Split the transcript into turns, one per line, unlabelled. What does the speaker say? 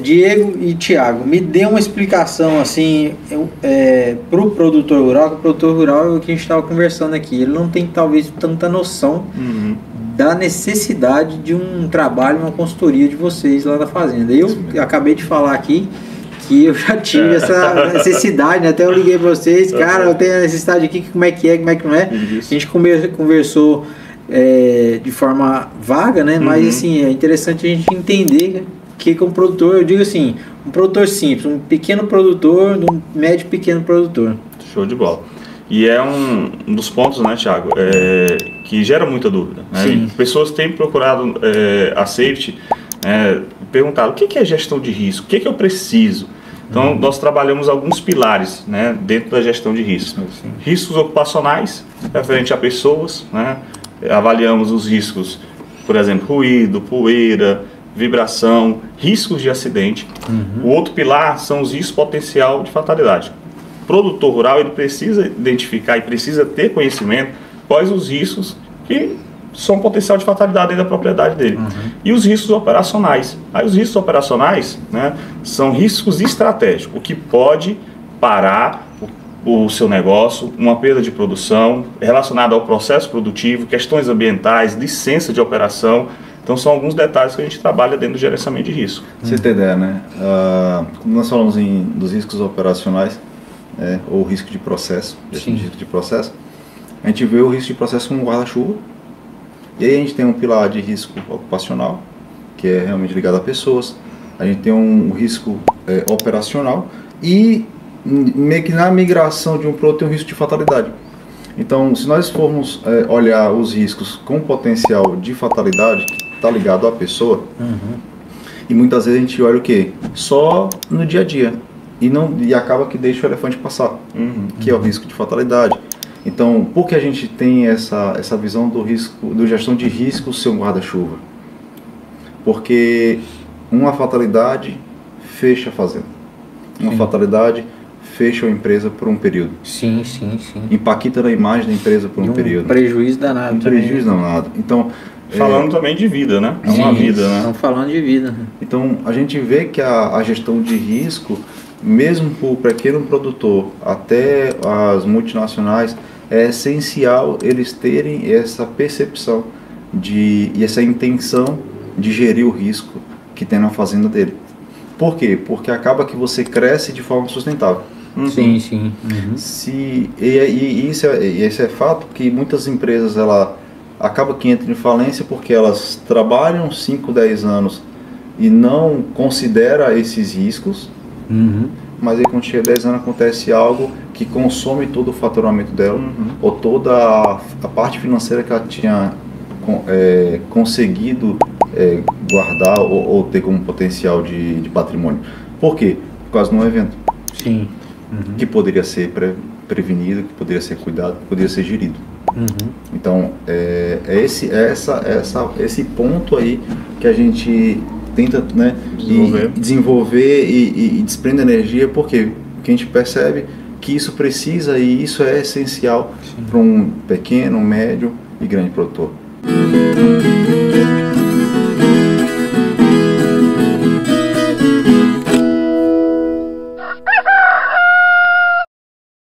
Diego e Thiago, me dê uma explicação assim para o produtor rural, que o produtor rural é o que a gente estava conversando aqui, ele não tem talvez tanta noção da necessidade de um trabalho, uma consultoria de vocês lá da fazenda. Eu acabei de falar aqui que eu já tive essa necessidade, né? Até eu liguei para vocês, cara, eu tenho a necessidade aqui, como é que é, como é que não é. Isso. A gente conversou de forma vaga, né? Mas assim, é interessante a gente entender que um produtor, eu digo assim, um produtor simples, um pequeno produtor, um médio pequeno produtor.
Show de bola. E é um dos pontos, né, Thiago, que gera muita dúvida. Né? Pessoas têm procurado a Safety, perguntado o que é gestão de risco, o que eu preciso. Então, nós trabalhamos alguns pilares, né, dentro da gestão de risco. Riscos ocupacionais, referente a pessoas, né? Avaliamos os riscos, por exemplo, ruído, poeira, vibração, riscos de acidente. O outro pilar são os riscos potencial de fatalidade. O produtor rural ele precisa identificar e precisa ter conhecimento quais os riscos que são potencial de fatalidade dentro da propriedade dele. E os riscos operacionais. Aí os riscos operacionais, né, são riscos estratégicos, o que pode parar o seu negócio, uma perda de produção relacionada ao processo produtivo, questões ambientais, licença de operação. Então são alguns detalhes que a gente trabalha dentro do gerenciamento de risco.
Você tem ideia, né? Como nós falamos dos riscos operacionais, ou risco de processo, a gente vê o risco de processo como guarda-chuva, e aí a gente tem um pilar de risco ocupacional, que é realmente ligado a pessoas, a gente tem um risco operacional e meio que na migração de um produto tem um risco de fatalidade. Então, se nós formos olhar os riscos com potencial de fatalidade, que está ligado à pessoa, e muitas vezes a gente olha o quê? Só no dia a dia, e acaba que deixa o elefante passar, que é o risco de fatalidade. Então, por que a gente tem essa visão do risco, do gestão de risco ser um guarda-chuva? Porque uma fatalidade fecha a fazenda, uma fatalidade fecha a empresa por um período. Impacta na imagem da empresa por um período.
Prejuízo danado.
Prejuízo danado. Então,
falando também de vida, né? É uma vida, né?
Estamos falando de vida.
Então, a gente vê que a gestão de risco, mesmo para o pequeno produtor até as multinacionais, é essencial eles terem essa percepção e essa intenção de gerir o risco que tem na fazenda dele. Por quê? Porque acaba que você cresce de forma sustentável. Esse é fato que muitas empresas acabam que entram em falência porque elas trabalham 5, 10 anos e não considera esses riscos, mas aí quando chega 10 anos acontece algo que consome todo o faturamento dela, ou toda a parte financeira que ela tinha conseguido guardar ou ter como potencial de patrimônio. Por quê? Por causa de um evento. Que poderia ser prevenido, que poderia ser cuidado, que poderia ser gerido. Então, esse ponto aí que a gente tenta, né, desenvolver e desprende energia, porque a gente percebe que isso precisa e isso é essencial para um pequeno, médio e grande produtor.